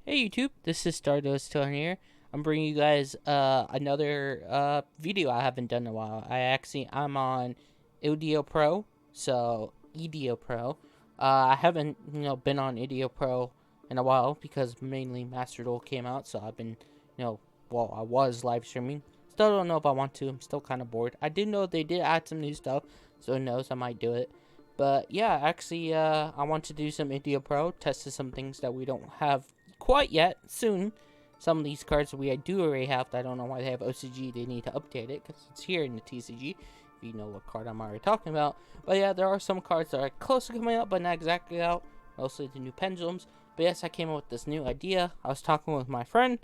Hey YouTube, this is Stardust here. I'm bringing you guys another video I haven't done in a while. I'm on EDO Pro, so EDO Pro. I haven't been on EDO Pro in a while because mainly Master Duel came out, so I've been I was live streaming. Still don't know if I want to. I'm still kind of bored. I did know they did add some new stuff, so who knows, I might do it. But yeah, actually, I want to do some EDO Pro, test some things that we don't have quite yet. Soon, some of these cards we do already have. I don't know why they have OCG. They need to update it because it's here in the TCG. If you know what card I'm already talking about. But yeah, there are some cards that are close to coming out, but not exactly out. Mostly the new pendulums. But yes, I came up with this new idea. I was talking with my friend.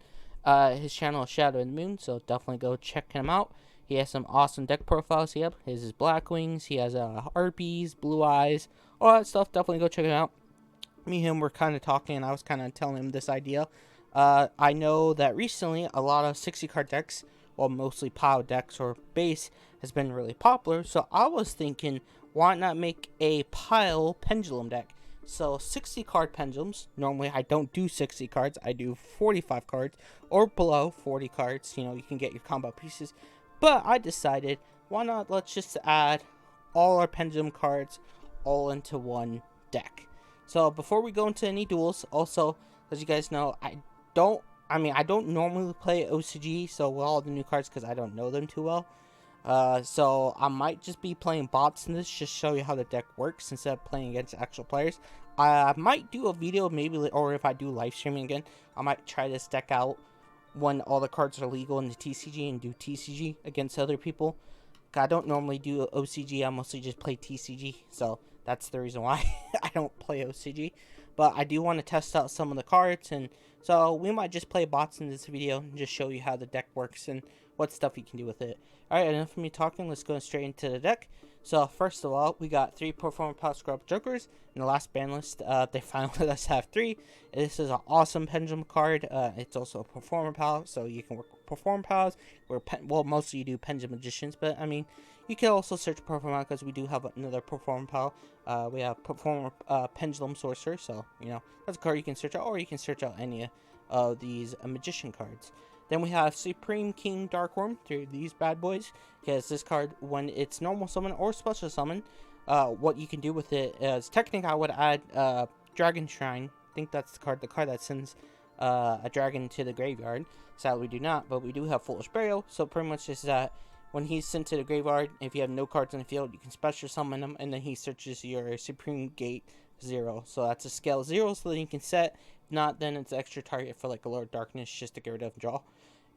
His channel is Shadow and the Moon, so definitely go check him out. He has some awesome deck profiles. He has Black Wings. He has Harpies, Blue Eyes, all that stuff. Definitely go check it out. Me and him were kind of talking, and I was kind of telling him this idea. I know that recently a lot of 60 card decks, well, mostly pile decks or base, has been really popular. So I was thinking, why not make a pile pendulum deck? So 60 card pendulums. Normally I don't do 60 cards. I do 45 cards or below 40 cards. You can get your combo pieces. But I decided, why not let's just add all our pendulum cards all into one deck. So before we go into any duels, also, as you guys know, I don't normally play OCG, so with all the new cards, because I don't know them too well. So I might just be playing bots in this, just show you how the deck works instead of playing against actual players. I might do a video maybe, or if I do live streaming again, I might try this deck out when all the cards are legal in the TCG and do TCG against other people. I don't normally do OCG, I mostly just play TCG, so that's the reason why I don't play OCG. But I do want to test out some of the cards, and so we might just play bots in this video and just show you how the deck works and what stuff you can do with it. Alright, enough of me talking, let's go straight into the deck. So first of all, we got 3 Performer Power Scrub Jokers. In the last ban list, they finally let us have 3. This is an awesome Pendulum card. It's also a Performer Power, so you can work with Performer Powers. Well, mostly you do Pendulum Magicians, but I mean, you can also search Performer because we do have another Performer Power. We have Performer Pendulum Sorcerer, so that's a card you can search out, or you can search out any of these Magician cards. Then we have Supreme King Darkworm through these bad boys, because this card, when it's normal summon or special summon, what you can do with it is, technically I would add Dragon Shrine. I think that's the card that sends a dragon to the graveyard. Sadly we do not, but we do have Foolish Burial, so pretty much is that when he's sent to the graveyard, if you have no cards in the field, you can special summon him, and then he searches your Supreme Gate 0. So that's a scale 0, so then you can set. If not, then it's extra target for like a Lord Darkness just to get rid of and draw.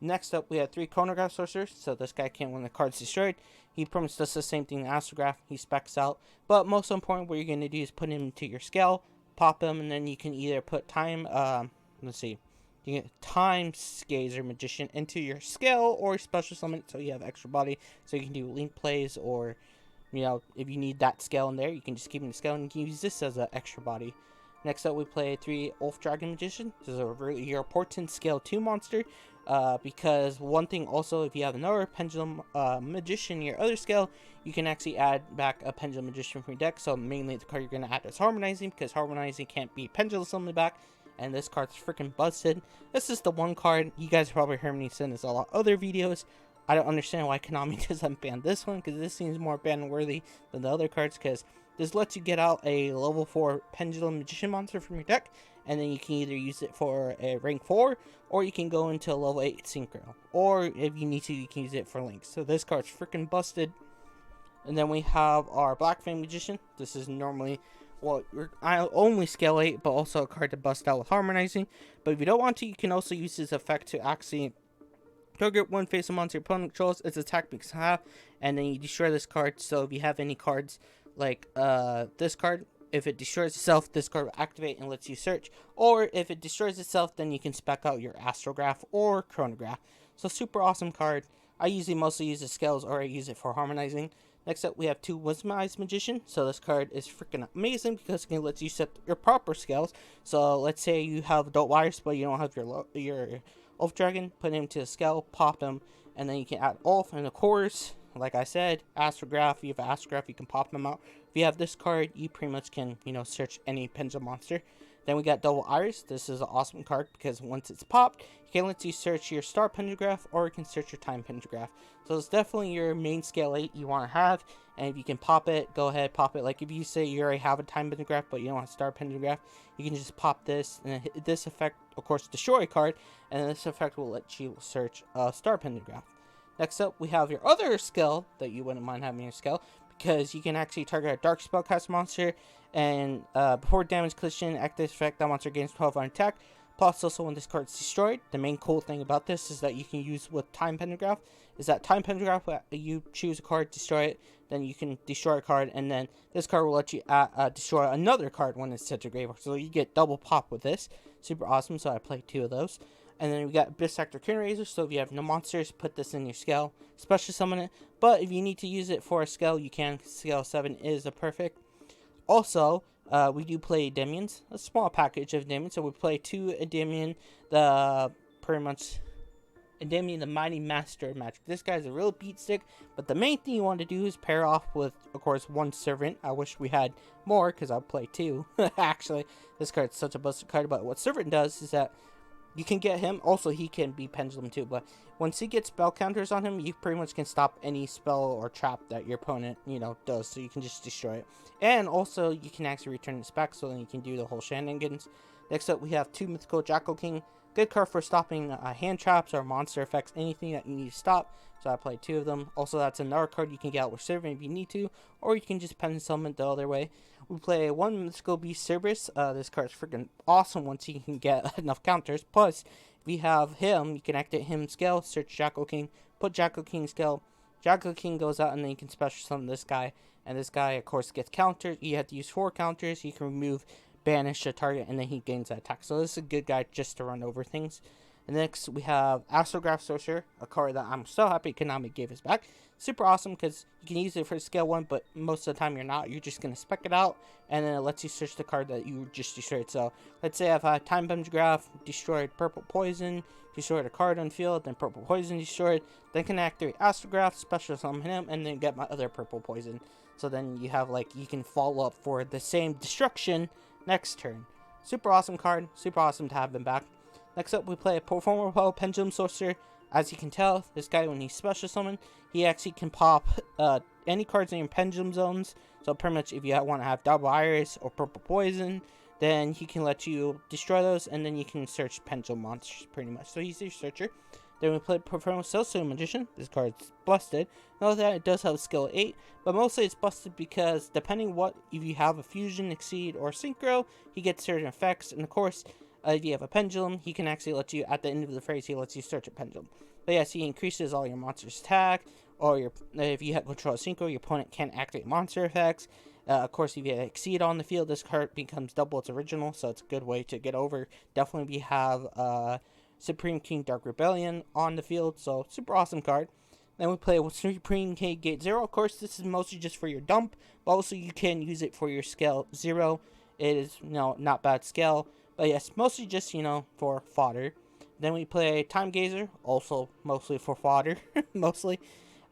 Next up, we have 3 Chronograph Sorcerers, so this guy can't when the card's destroyed. He pretty much does the same thing in Astrograph. He specs out, but most important, what you're going to do is put him into your scale, pop him, and then you can either put let's see, you get Time Gazer Magician into your scale, or special summon it so you have extra body, so you can do link plays, or if you need that scale in there, you can just keep him in the scale and you can use this as an extra body. Next up, we play 3 Wolf Dragon Magician. This is a really important scale 2 monster. Because one thing also, if you have another Pendulum Magician in your other scale, you can actually add back a Pendulum Magician from your deck. So mainly the card you're going to add is Harmonizing, because Harmonizing can't be Pendulum Summon back. And this card's freaking busted. This is the one card, you guys probably heard me say this in a lot of other videos. I don't understand why Konami doesn't ban this one, because this seems more ban worthy than the other cards, because this lets you get out a level 4 Pendulum Magician monster from your deck, and then you can either use it for a rank 4, or you can go into a level 8 Synchro, or if you need to, you can use it for links. So this card's freaking busted. And then we have our Black Fang Magician. This is normally, well, I only scale 8, but also a card to bust out with Harmonizing. But if you don't want to, you can also use this effect to actually target one face of monster your opponent controls. Its attack makes half, and then you destroy this card. So if you have any cards like this card, if it destroys itself, this card will activate and lets you search. Or if it destroys itself, then you can spec out your Astrograph or Chronograph. So super awesome card. I usually mostly use the scales, or I use it for Harmonizing. Next up, we have 2 Wisdom Eyes Magician. So this card is freaking amazing because it can let you set your proper scales. So let's say you have Adult Wires, but you don't have your Wolf Dragon. Put him to the scale, pop him, and then you can add Wolf. And of course, like I said, Astrograph. If you have Astrograph, you can pop them out. If you have this card, you pretty much can, search any Pendulum monster. Then we got Double Iris. This is an awesome card because once it's popped, you can let you search your Star Pendulograph or you can search your Time Pendulograph. So it's definitely your main scale 8 you want to have. And if you can pop it, go ahead, pop it. Like if you say you already have a Time Pendulograph but you don't want a Star Pendulograph, you can just pop this. And this effect, of course, destroy a card. And this effect will let you search a Star Pendulograph. Next up, we have your other skill that you wouldn't mind having your skill, because you can actually target a Dark Spellcaster monster, and before damage collision, active effect, that monster gains 12 on attack. Plus, also when this card is destroyed, the main cool thing about this is that you can use with Time Pendulograph, is that Time Pendulograph, you choose a card, destroy it, then you can destroy a card, and then this card will let you destroy another card when it's set to graveyard. So you get double pop with this. Super awesome, so I played 2 of those. And then we got Bisector Razor, so if you have no monsters, put this in your scale, special summon it. But if you need to use it for a scale, you can. Scale 7 is a perfect. Also, we do play Endymions, a small package of Endymions. So we play 2 Endymion, Endymion, the Mighty Master of Magic. This guy's a real beat stick, but the main thing you want to do is pair off with, of course, 1 Servant. I wish we had more, because I'll play 2. Actually, this card's such a busted card, but what Servant does is that you can get him. Also, he can be Pendulum too, but once he gets spell counters on him, you pretty much can stop any spell or trap that your opponent, does. So you can just destroy it. And also, you can actually return this back, so then you can do the whole shenanigans. Next up, we have 2 Mythical Jackal King. Good card for stopping hand traps or monster effects, anything that you need to stop. So I played 2 of them. Also, that's another card you can get out with Servant if you need to, or you can just Pendulum Summon the other way. We play 1 Mythical Beast Cerberus. This card's freaking awesome once you can get enough counters. Plus, if you have him, you can activate him scale, search Jackal King, put Jackal King scale. Jackal King goes out, and then you can special summon this guy. And this guy, of course, gets countered. You have to use 4 counters. You can remove, banish a target, and then he gains that attack. So this is a good guy just to run over things. And next, we have Astrograph Sorcerer, a card that I'm so happy Konami gave us back. Super awesome because you can use it for scale 1, but most of the time you're not. You're just going to spec it out, and then it lets you search the card that you just destroyed. So let's say I've had Time Pendulograph, destroyed Purple Poison, destroyed a card on field, then Purple Poison destroyed, then can activate Astrograph, special summon him, and then get my other Purple Poison. So then you have, you can follow up for the same destruction next turn. Super awesome card, super awesome to have him back. Next up, we play a Performer Pendulum Sorcerer. As you can tell, this guy, when he's special summoned, he actually can pop any cards in your pendulum zones. So pretty much if you want to have Double Iris or Purple Poison, then he can let you destroy those, and then you can search pendulum monsters pretty much. So he's your searcher. Then we play Performer Celestial Magician. This card's busted. Note that it does have skill 8, but mostly it's busted because depending if you have a Fusion, Exceed, or Synchro, he gets certain effects. And of course, if you have a Pendulum, he can actually let you, at the end of the phrase, he lets you search a Pendulum. But yes, he increases all your monsters' attack, or if you have control of Synchro, your opponent can't activate monster effects. Of course, if you Exceed on the field, this card becomes double its original, so it's a good way to get over. Definitely if you have Supreme King Dark Rebellion on the field, so super awesome card. Then we play with Supreme King Gate 0. Of course, this is mostly just for your dump, but also you can use it for your scale 0. It is, not bad scale, but yes, mostly just, for fodder. Then we play Time Gazer, also mostly for fodder, mostly.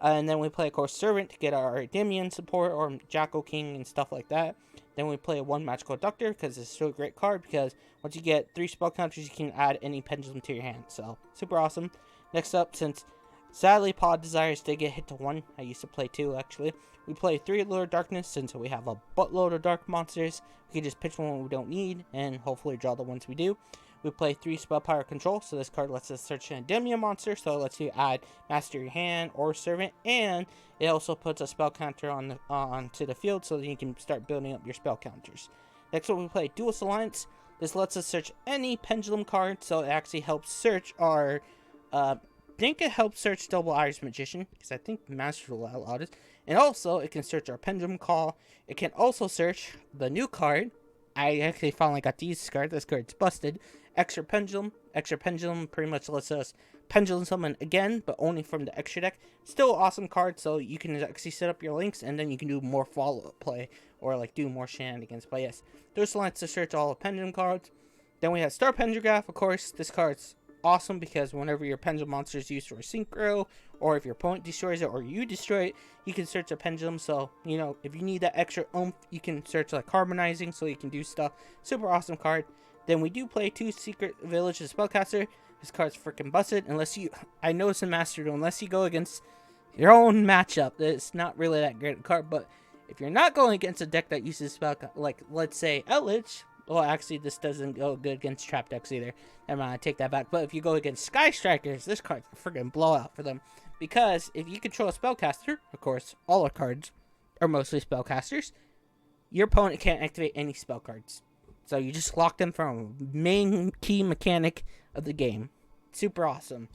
And then we play, of course, Servant to get our Endymion support, or Jackal King and stuff like that. Then we play 1 Magical Doctor, because it's still a great card, because once you get 3 spell counters, you can add any pendulum to your hand. So, super awesome. Next up, since sadly Pod Desires did get hit to 1, I used to play 2 actually, we play 3 Lord of Darkness. Since we have a buttload of dark monsters, we can just pitch one we don't need, and hopefully draw the ones we do. We play 3 Spell Power Control, so this card lets us search an Endymion monster, so it lets you add Master Your Hand or Servant, and it also puts a spell counter onto the field, so that you can start building up your spell counters. Next up, we play Duelist Alliance. This lets us search any Pendulum card, so it actually helps search our, I think it helps search Double Iris Magician, because I think Master will allow this, and also it can search our Pendulum Call. It can also search the new card. I actually finally got this card. This card's busted. Extra Pendulum. Extra Pendulum pretty much lets us Pendulum Summon again, but only from the extra deck. Still an awesome card, so you can actually set up your links, and then you can do more follow-up play, or do more shenanigans. But yes, there's lines to search all the Pendulum cards. Then we have Star Pendulograph, of course. This card's awesome because whenever your Pendulum monster is used for Synchro, or if your opponent destroys it or you destroy it, you can search a Pendulum. So, if you need that extra oomph, you can search Harmonizing, so you can do stuff. Super awesome card. Then we do play 2 Secret Village of Spellcaster. This card's freaking busted. Unless you, I noticed in Master Duel, unless you go against your own matchup, it's not really that great a card. But if you're not going against a deck that uses spell, like let's say Eldritch, well, actually this doesn't go good against trap decks either. Never mind, I take that back. But if you go against Sky Strikers, this card's a freaking blowout for them. Because if you control a Spellcaster, of course, all our cards are mostly Spellcasters, your opponent can't activate any spell cards. So you just lock them from a main key mechanic of the game. Super awesome.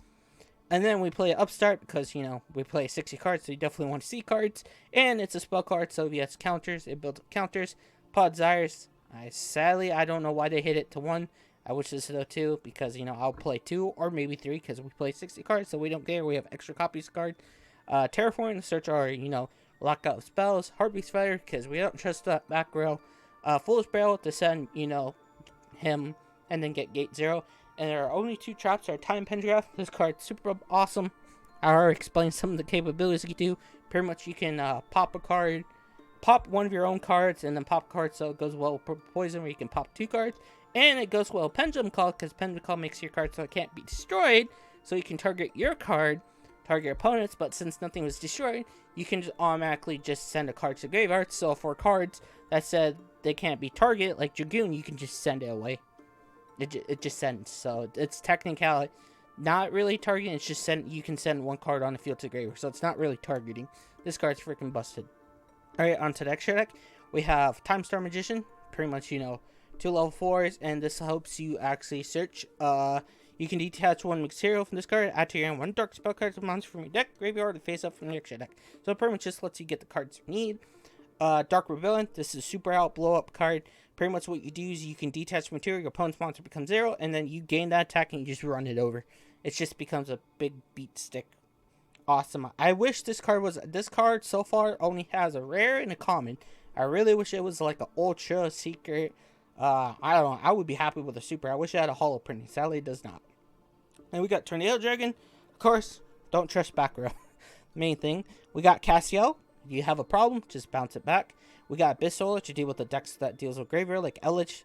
And then we play Upstart because, you know, we play 60 cards, so you definitely want to see cards. And it's a spell card, so if it has counters, it builds up counters. Podzires, sadly, I don't know why they hit it to 1. I wish this was 2 because, you know, I'll play 2 or maybe 3 because we play 60 cards, so we don't care. We have extra copies of card. Terraform, search our, you know, lockout spells. Heartbeat Spider because we don't trust that back row. Foolish Barrel to send, you know, him and then get gate 0. And there are only 2 traps. Our Time Pendulum. This card's super awesome. I already explained some of the capabilities you do. Pretty much you can pop a card, pop one of your own cards, and then pop cards so it goes well with Poison, where you can pop 2 cards. And it goes well with Pendulum Call, because Pendulum Call makes your card so it can't be destroyed. So you can target your card, target your opponents, but since nothing was destroyed, you can just automatically just send a card to the graveyard. So for cards that said they can't be targeted, like Dragoon, you can just send it away. It just sends. So it's technically not really targeting. It's just you can send 1 card on the field to the graveyard. So it's not really targeting. This card's freaking busted. Alright, on to the extra deck. We have Time Star Magician. Pretty much, you know, 2 level 4s. And this helps you actually search. You can detach 1 material from this card. Add to your hand 1 dark spell card monster from your deck, graveyard, and face up from your extra deck. So it pretty much just lets you get the cards you need. Dark Rebellion. This is a super out blow up card. Pretty much what you do is you can detach material, your opponent's monster becomes 0, and then you gain that attack and you just run it over. It just becomes a big beat stick. Awesome. I wish this card so far only has a rare and a common. I really wish it was like an ultra secret. I don't know. I would be happy with a super. I wish it had a holo printing. Sadly, it does not. And we got Tornado Dragon. Of course, don't trust back row. Main thing. We got Castiel. If you have a problem, just bounce it back. We got Abyssal to deal with the decks that deals with graveyard, like Eldritch.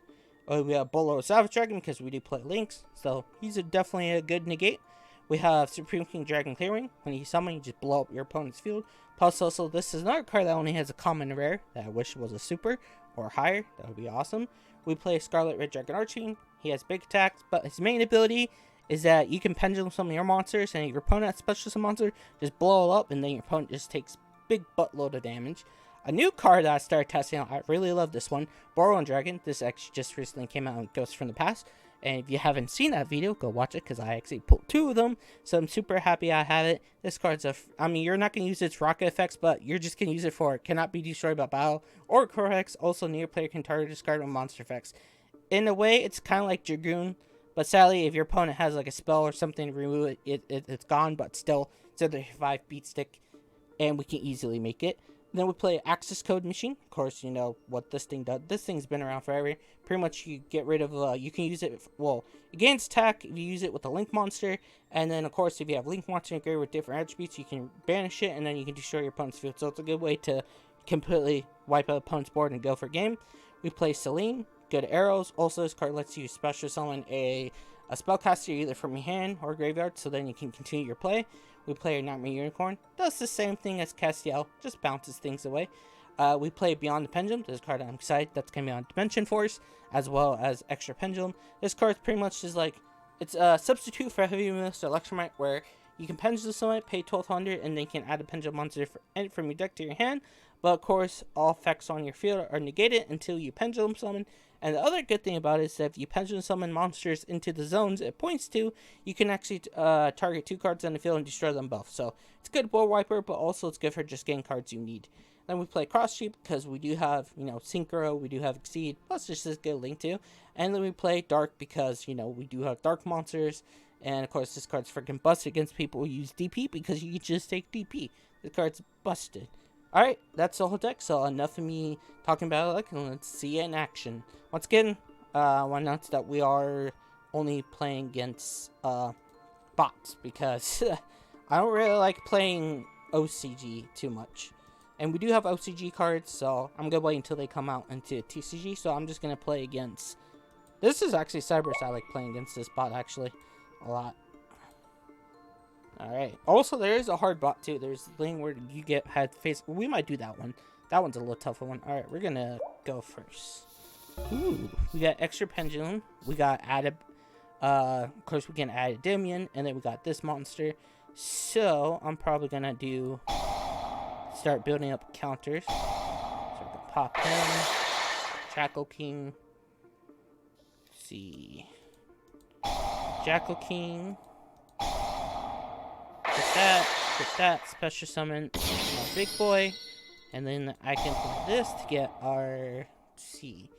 We have Bolo Savage Dragon because we do play Lynx, so he's definitely a good negate. We have Supreme King Dragon Clearing. When you summon, you just blow up your opponent's field. Plus, also, this is another card that only has a common rare that I wish was a super or higher. That would be awesome. We play Scarlet Red Dragon Arching. He has big attacks, but his main ability is that you can pendulum summon your monsters, and if your opponent has special summon monster, just blow it up, and then your opponent just takes big buttload of damage. A new card that I started testing out, I really love this one, Boron Dragon. This actually just recently came out in Ghosts from the Past. And if you haven't seen that video, go watch it because I actually pulled 2 of them. So I'm super happy I have it. This card's I mean, you're not going to use its rocket effects, but you're just going to use it for cannot be destroyed by battle or corrects. Also, near player can target this card with monster effects. In a way, it's kind of like Dragoon. But sadly, if your opponent has like a spell or something to remove it, it's gone. But still, it's a 5 beat stick. And we can easily make it. Then we play Access Code Machine. Of course, you know what this thing does. This thing's been around forever. Pretty much you get rid of, you can use it, well, it gains attack if you use it with a Link monster. And then, of course, if you have Link monster and with different attributes, you can banish it and then you can destroy your opponent's field. So it's a good way to completely wipe out opponent's board and go for game. We play Celine. Good arrows. Also, this card lets you special summon a spellcaster either from your hand or graveyard, so then you can continue your play. We play a Nightmare Unicorn. Does the same thing as Castiel, just bounces things away. We play Beyond the Pendulum. This card I'm excited that's going to be on Dimension Force, as well as Extra Pendulum. This card pretty much is like, it's a substitute for Heavy Mist or Electromite, where you can Pendulum summon, pay 1200, and then you can add a Pendulum monster from your deck to your hand. But of course, all effects on your field are negated until you Pendulum summon. And the other good thing about it is that if you Pendulum summon monsters into the zones it points to, you can actually target 2 cards on the field and destroy them both. So it's a good board wiper, but also it's good for just getting cards you need. Then we play Cross Sheep because we do have, you know, Synchro, we do have Exceed, plus just as good Link too. And then we play Dark because, you know, we do have Dark monsters. And of course, this card's freaking busted against people who use DP because you can just take DP. This card's busted. Alright, that's the whole deck, so enough of me talking about it, like, and let's see it in action. Once again, I want to announce that we are only playing against bots, because I don't really like playing OCG too much. And we do have OCG cards, so I'm going to wait until they come out into TCG, so I'm just going to play against This is actually Cerberus I like playing against this bot, actually. A lot. Alright. Also, there is a hard bot, too. There's the thing where you had to face... We might do that one. That one's a little tougher one. Alright, we're gonna go first. Ooh. We got extra pendulum. We got added... of course, we can add a Demian. And then we got this monster. So, I'm probably gonna do... Start building up counters. So, we're gonna pop him. Jackal King. Let's see. Jackal King. Get that. Special summon our big boy. And then I can put this to get our... Let's see.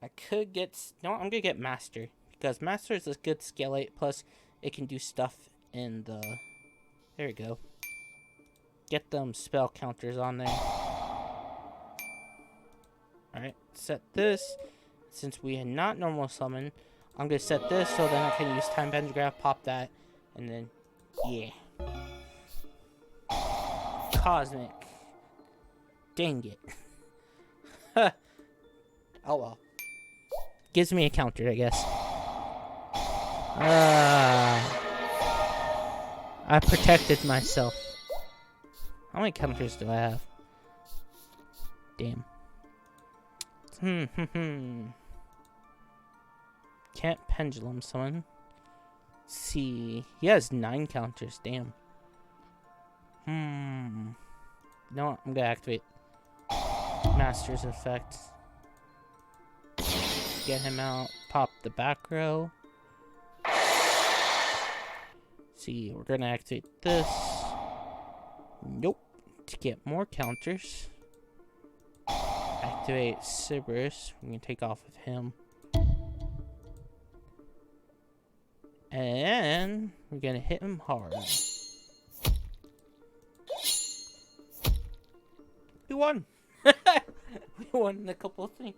I could get... No, I'm gonna get Master. Because Master is a good scale 8. Plus, it can do stuff in the... There we go. Get them spell counters on there. Alright, set this. Since we had not normal summon, I'm going to set this so then I can use Time Pendulum, pop that, and then, yeah. Cosmic. Dang it. Oh well. Gives me a counter, I guess. I protected myself. How many counters do I have? Damn. Can't pendulum summon. Let's see. He has 9 counters. Damn. No, I'm gonna activate Master's Effect. Get him out. Pop the back row. See, we're gonna activate this. Nope. To get more counters. Activate Cerberus. We can take off of him. And we're gonna hit him hard. We won! We won a couple of things.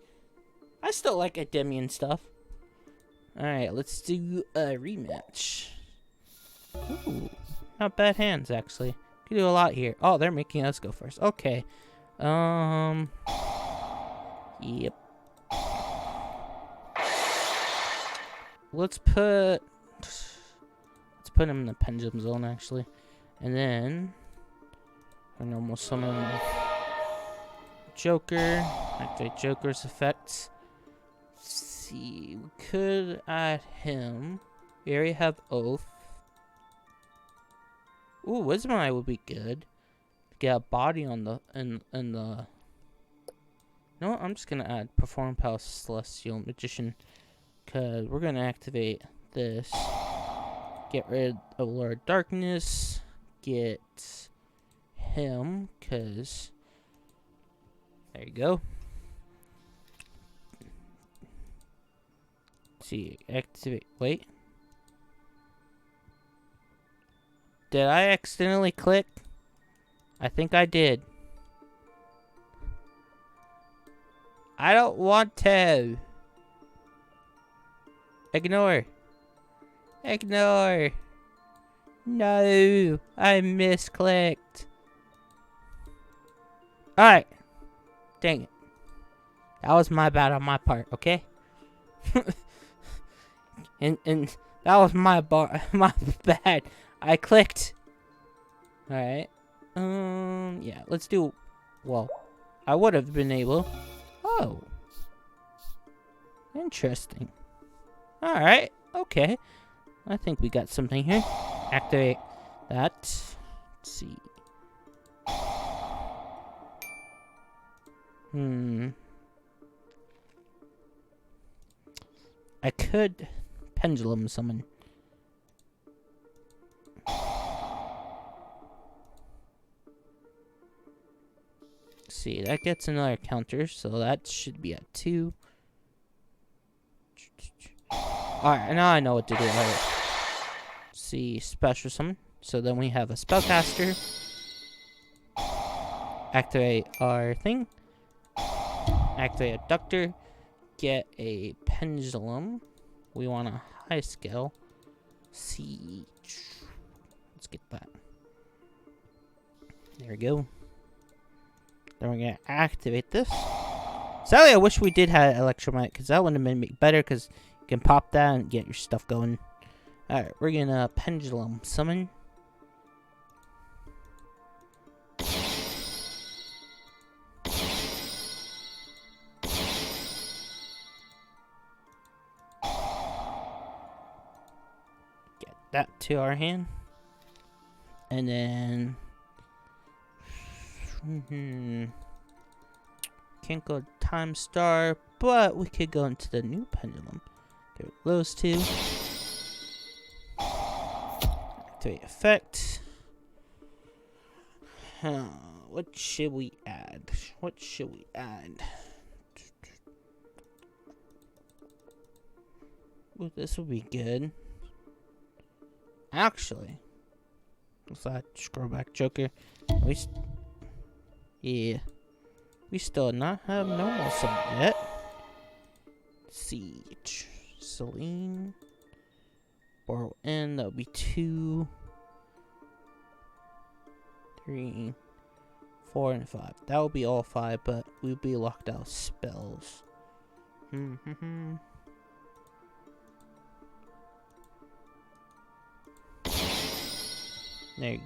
I still like Demian stuff. Alright, let's do a rematch. Ooh, not bad hands, actually. Could do a lot here. Oh, they're making us go first. Okay. Yep. Let's put him in the pendulum zone, actually. And then our normal summon Joker. Activate Joker's effects. Let's see. We could add him. We already have Oath. Ooh, Wisdom Eye would be good. Get a body on the in the. No, I'm just gonna add Perform Palace Celestial Magician, cause we're gonna activate this. Get rid of Lord Darkness. Get him, cause there you go. Let's see, activate. Wait. Did I accidentally click? I think I did. I don't want to. Ignore. Ignore. No, I misclicked. Alright. Dang it. That was my bad on my part, okay? and that was my bad. I clicked. Alright. Yeah, let's do... Well, I would have been able... Oh. Interesting. Alright, okay. I think we got something here. Activate that. Let's see. I could pendulum summon. See, that gets another counter, so that should be at 2. Alright, now I know what to do. Alright. See, special summon. So then we have a Spellcaster. Activate our thing. Activate a Ductor. Get a Pendulum. We want a high scale. See. Let's get that. There we go. Then we're going to activate this. Sadly, I wish we did have Electromite, because that would have been better, because you can pop that and get your stuff going. Alright, we're gonna Pendulum Summon. Get that to our hand. And then... Can't go Time Star, but we could go into the new Pendulum. Get rid of those two. Activate effect. What should we add? What should we add? Ooh, this would be good. Actually, what's that? Scroll back, Joker. Yeah. We still not have normal summon yet. Siege. Celine. Borrow in. That'll be 2, 3, 4, and 5. That will be all 5, but we'll be locked out of spells. There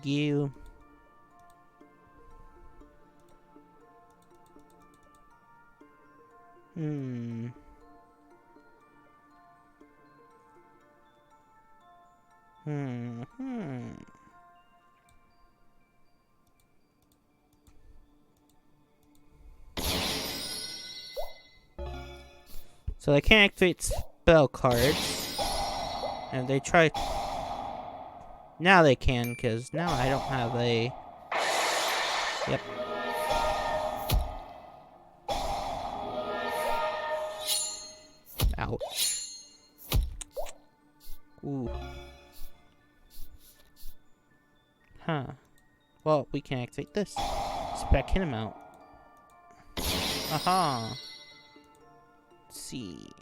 you go. So they can't activate spell cards. And they try... Now they can, because now I don't have a... Yep. Ouch. Ooh. Huh. Well, we can activate this. Spec him out. Aha. Let's see.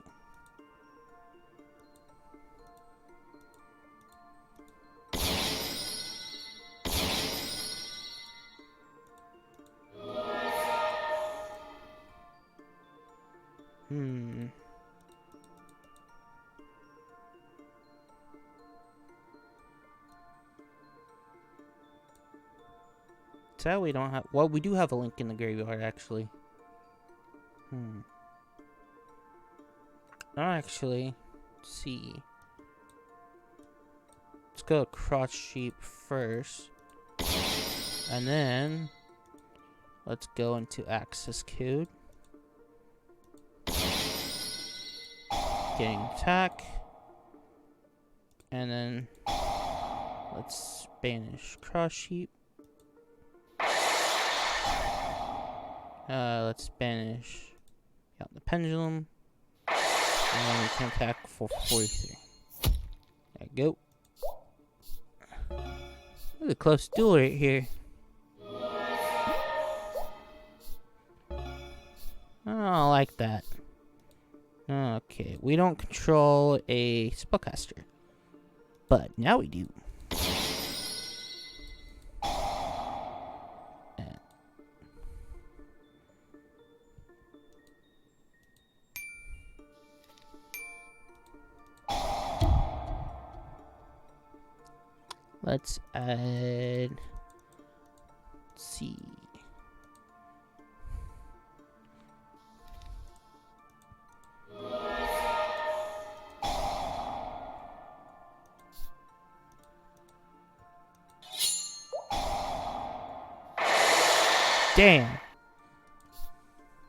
So we don't have... Well, we do have a link in the graveyard, actually. Actually, let's see. Let's go across sheep first. And then... Let's go into access code. Getting attack. And then... Let's banish cross sheep. Let's banish out the pendulum. And then we can attack for 43. There we go. Look at a close duel right here. I don't like that. Okay, we don't control a Spellcaster. But now we do. Let's add... Let's see. Damn.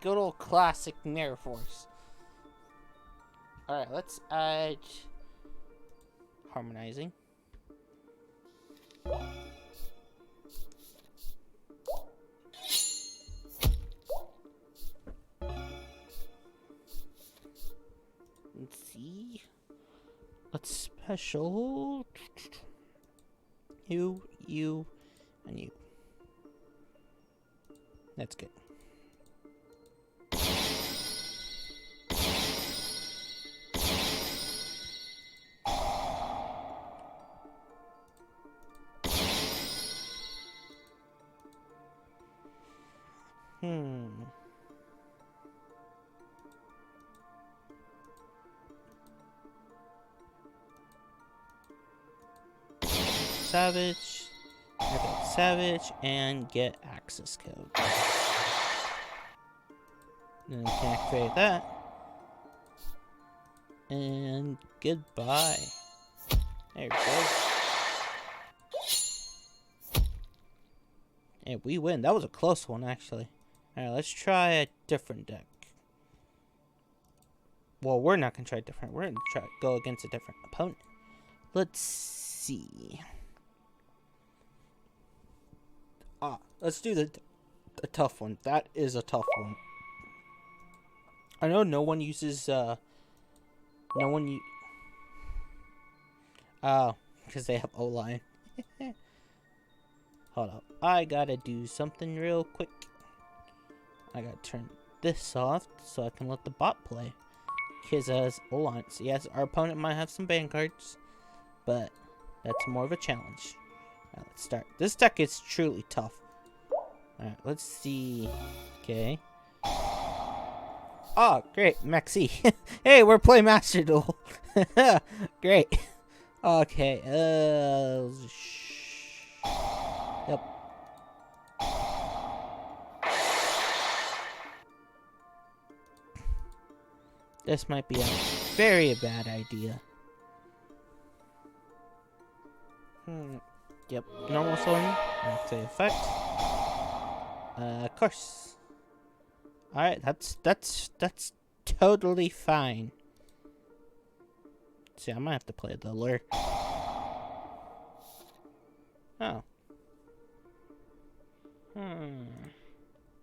Good old classic Mirror Force. Alright, let's add... Harmonizing. Let's see. Let's special you, and you. That's good. Savage, activate Savage, and get access code. Then we can activate that. And goodbye. There we go. And we win. That was a close one, actually. Alright, let's try a different deck. Well, we're not going to try different. We're going to try go against a different opponent. Let's see. Let's do the tough one. That is a tough one. I know no one uses, oh, because they have O-line. Hold up. I gotta do something real quick. I gotta turn this off so I can let the bot play. Because as O-line. So yes, our opponent might have some band cards, but that's more of a challenge. Alright, let's start. This deck is truly tough. Alright, let's see. Okay. Oh, great. Maxi. Hey, we're playing Master Duel. Great. Okay. Yep. This might be a very bad idea. Yep. Normal summon. Activate effect. Curse. Alright, that's totally fine. See, I might have to play the lure. Oh.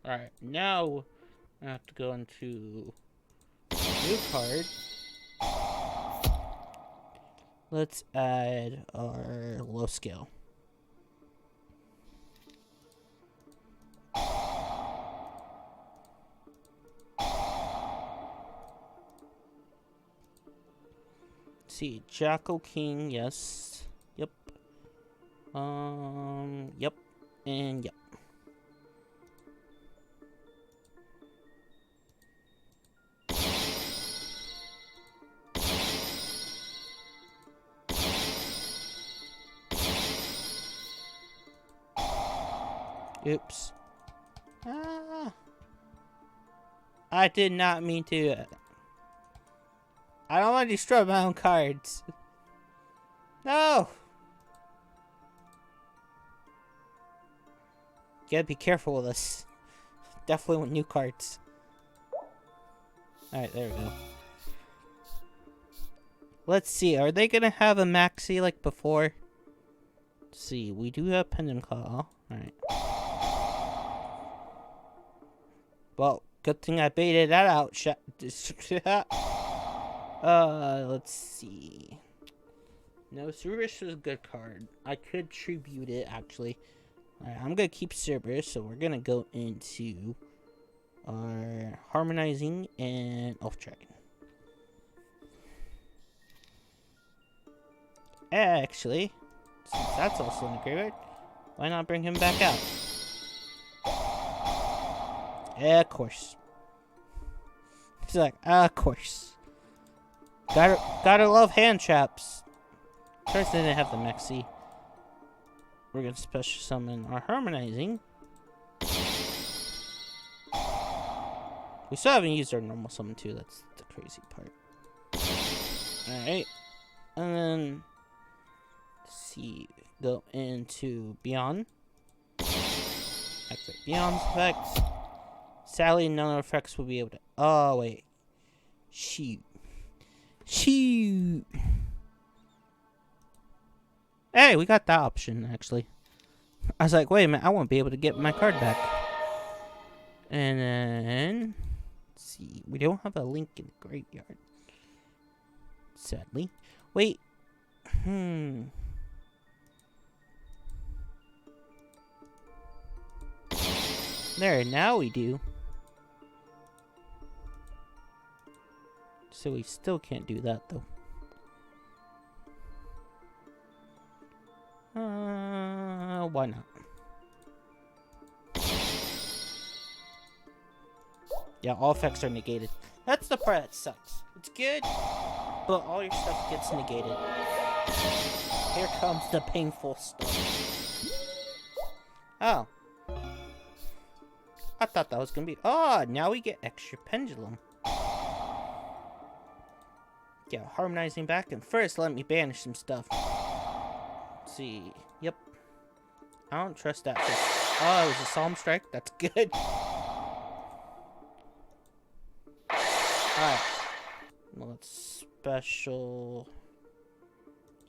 Alright, now I have to go into a new card. Let's add our low scale. See, Jackal King, yes. Yep. Yep. And yep. Oops. I did not mean to. I don't want to destroy my own cards. No! You gotta be careful with this. Definitely with new cards. Alright, there we go. Let's see, are they gonna have a maxi like before? Let's see, we do have Pendulum Claw. Alright. Well, good thing I baited that out. Let's see. No, Cerberus was a good card. I could tribute it, actually. Alright, I'm gonna keep Cerberus, so we're gonna go into our Harmonizing and Elf Dragon. Actually, since that's also in the graveyard, why not bring him back out? Yeah, of course. He's like, of course. Gotta love hand traps. First, they didn't have the maxi. We're gonna special summon our Harmonizing. We still haven't used our normal summon too. That's the crazy part. Alright. And then, let's see. Go into Beyond. Activate Beyond's effects. Sadly, none of our effects will be able to. Oh, wait. Shoot. Shoot. Hey, we got that option, actually. I was like, wait a minute, I won't be able to get my card back. And then, let's see, we don't have a link in the graveyard. Sadly. Wait. There, now we do. So we still can't do that, though. Why not? Yeah, all effects are negated. That's the part that sucks. It's good, but all your stuff gets negated. Here comes the painful stuff. Oh. I thought that was gonna be... Oh, now we get extra pendulum. Yeah, harmonizing back. And first, let me banish some stuff. Let's see. Yep. I don't trust that. Oh, it was a Psalm Strike. That's good. Alright. Let's special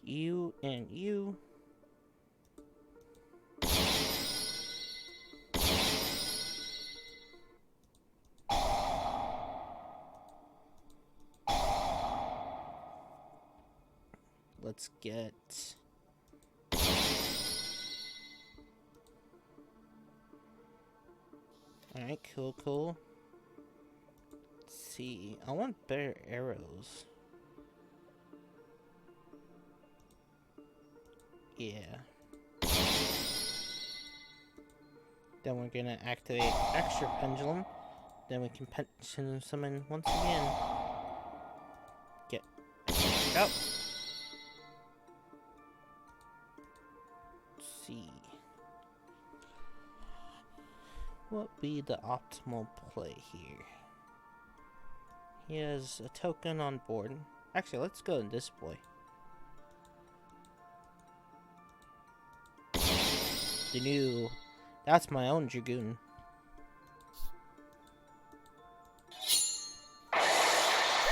you and you. Let's get... Alright, cool. Let's see. I want better arrows. Yeah. Then we're gonna activate extra pendulum. Then we can pendulum summon once again. Get out. See. What be the optimal play here? He has a token on board. Actually, let's go in this boy. The new... That's my own Dragoon.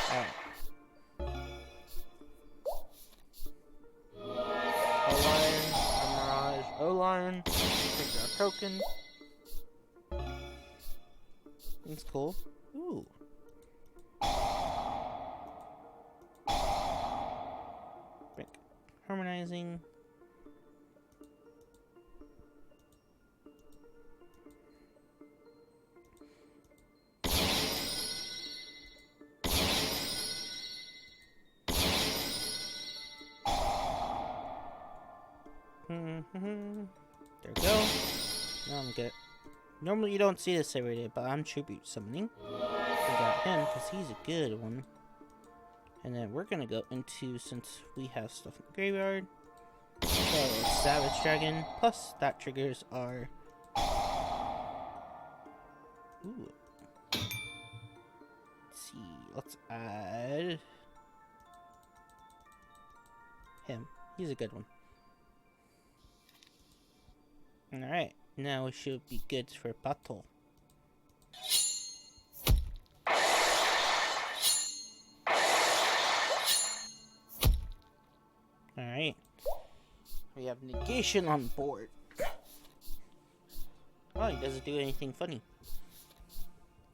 Alright. O-Lion, take our token. That's cool. Ooh. Break. Harmonizing. There we go. Now I'm good. Normally you don't see this every day, but I'm tribute summoning. We got him because he's a good one. And then we're gonna go into, since we have stuff in the graveyard. So Savage Dragon, plus that triggers our... Ooh. Let's see, let's add... him. He's a good one. Alright, now we should be good for battle. Alright. We have negation on board. Oh, he doesn't do anything funny.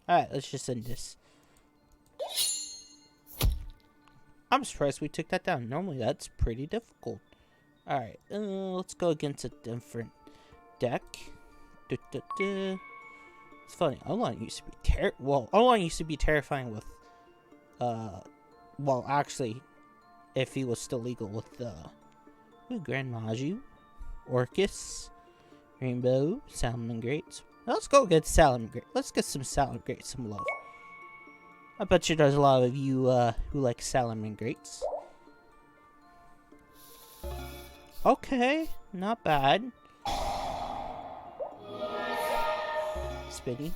Alright, let's just end this. I'm surprised we took that down. Normally that's pretty difficult. Alright, let's go against a different deck. It's funny. Online used to be online used to be terrifying with well, actually, if he was still legal with Grand Maju, Orcus, Rainbow, Salamangreat. Let's go get Salamangreat. Let's get some Salamangreat some love. I bet you there's a lot of you who like Salamangreats. Okay, not bad. Spinny.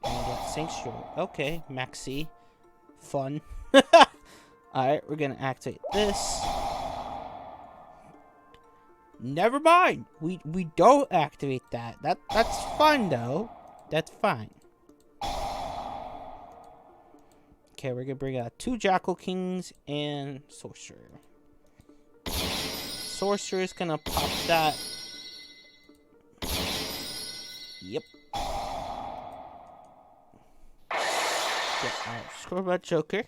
And we got Sanctuary. Okay, Maxi. Fun. Alright, we're gonna activate this. Never mind. We don't activate that. That's fine though. That's fine. Okay, we're gonna bring out 2 Jackal Kings and Sorcerer. Sorcerer's gonna pop that. Yep. Get our Scarlet Joker.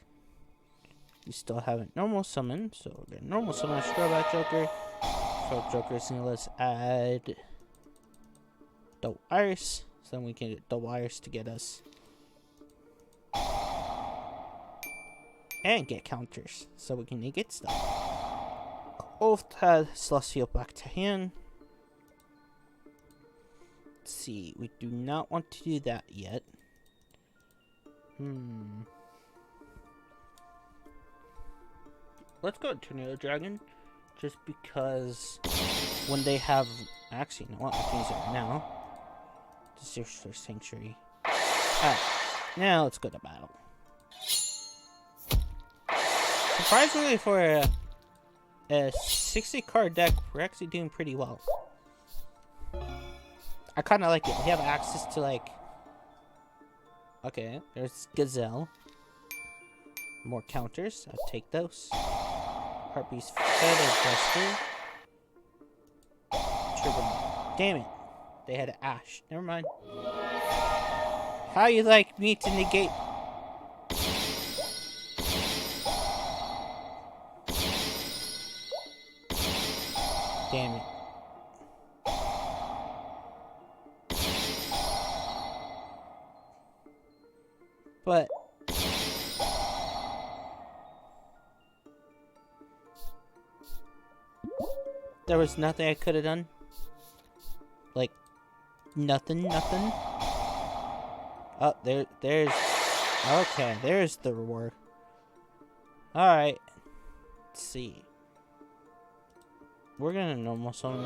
We still haven't normal summoned, so we're gonna normal summon our Scarlet Joker. Scarlet Joker's gonna let's add double iris, so then we can get double iris to get us and get counters, so we can negate stuff. Both had Celestial back to hand. Let's see, we do not want to do that yet. Let's go Tornado Dragon. just because when they have... Actually, you know what? I can use it right now. To search for Sanctuary. Alright, now let's go to battle. Surprisingly, for a 60-card deck, we're actually doing pretty well. I kind of like it. We have access to, like... Okay, there's Gazelle. More counters. I'll take those. Harpy's Feather Duster. Trigger. Damn it. They had Ash. Never mind. How you like me to negate... Damn it. But... there was nothing I could have done. Like, nothing. Oh, there's... Okay, there's the reward. Alright. Let's see. We're gonna normal summon.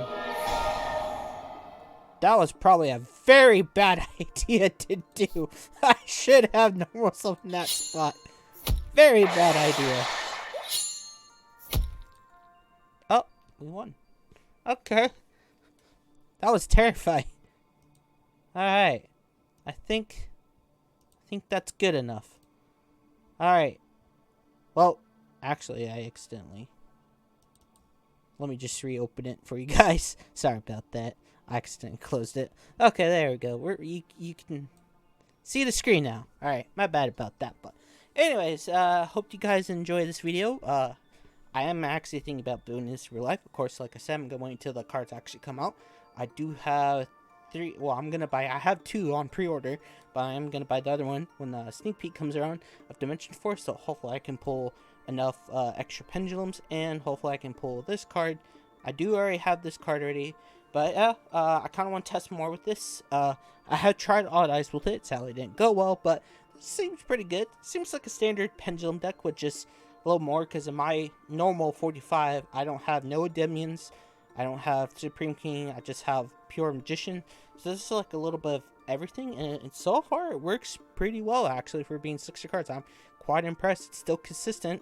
That was probably a very bad idea to do. I should have normal summoned that spot. Very bad idea. Oh, we won. Okay. That was terrifying. Alright. I think that's good enough. Alright. Well, actually, I accidentally... Let me just reopen it for you guys. Sorry about that. I accidentally closed it. Okay, there we go. You can see the screen now. Alright, my bad about that. But anyways, hope you guys enjoy this video. I am actually thinking about doing this in real life. Of course, like I said, I'm going to wait until the cards actually come out. I do have 3. Well, I'm going to buy... I have 2 on pre-order. But I am going to buy the other one when the sneak peek comes around of Dimension 4. So hopefully I can pull enough extra pendulums, and hopefully I can pull this card. I do already have this card already, but yeah, I kind of want to test more with this. I have tried Odd Eyes with it. Sadly, didn't go well, but it seems pretty good. Seems like a standard pendulum deck with just a little more, because in my normal 45, I don't have no Demians, I don't have Supreme King, I just have pure Magician. So this is like a little bit of everything, and so far it works pretty well actually for being 60 cards. I'm quite impressed. It's still consistent.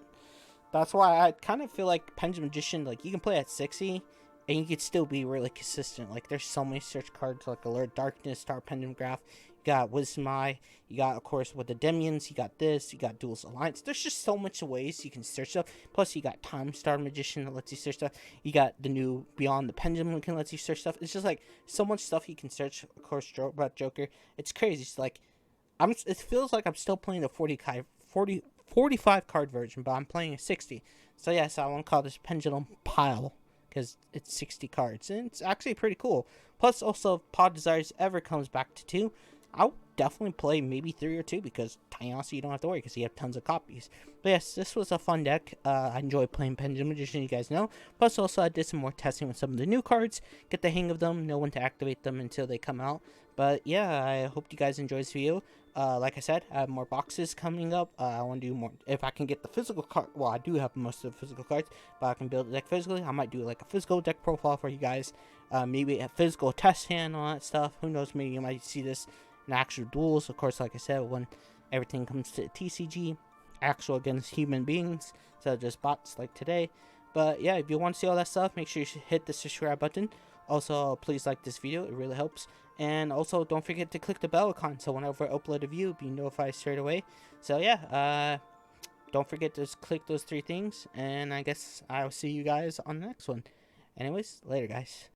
That's why I kind of feel like Pendulum Magician, like, you can play at 60 and you could still be really consistent. Like, there's so many search cards like Alert Darkness, Star Pendulum Graph, you got Wisdom Eye, you got, of course, with the Demians, you got this, you got Duel's Alliance. There's just so much ways you can search stuff. Plus, you got Time Star Magician that lets you search stuff. You got the new Beyond the Pendulum that can let you search stuff. It's just like so much stuff you can search. Of course, about Joker. It's crazy. It's like, it feels like I'm still playing the 45 card version, but I'm playing a 60. So yes, I want to call this Pendulum Pile, because it's 60 cards, and it's actually pretty cool. Plus, also, if Pod Desires ever comes back to 2, I'll definitely play maybe 3 or 2, because honestly, you don't have to worry, because you have tons of copies. But yes, this was a fun deck. I enjoy playing Pendulum Magician, you guys know. Plus, also, I did some more testing with some of the new cards, get the hang of them, know when to activate them until they come out. But yeah, I hope you guys enjoy this video. Like I said, I have more boxes coming up. I want to do more. If I can get the physical card, well, I do have most of the physical cards, but I can build a deck physically. I might do like a physical deck profile for you guys. Maybe a physical test hand, all that stuff. Who knows? Maybe you might see this in actual duels. Of course, like I said, when everything comes to TCG, actual against human beings, instead of just bots like today. But yeah, if you want to see all that stuff, make sure you hit the subscribe button. Also, please like this video. It really helps. And also, don't forget to click the bell icon, so whenever I upload a video, be notified straight away. So yeah, don't forget to just click those 3 things, and I guess I'll see you guys on the next one. Anyways, later guys.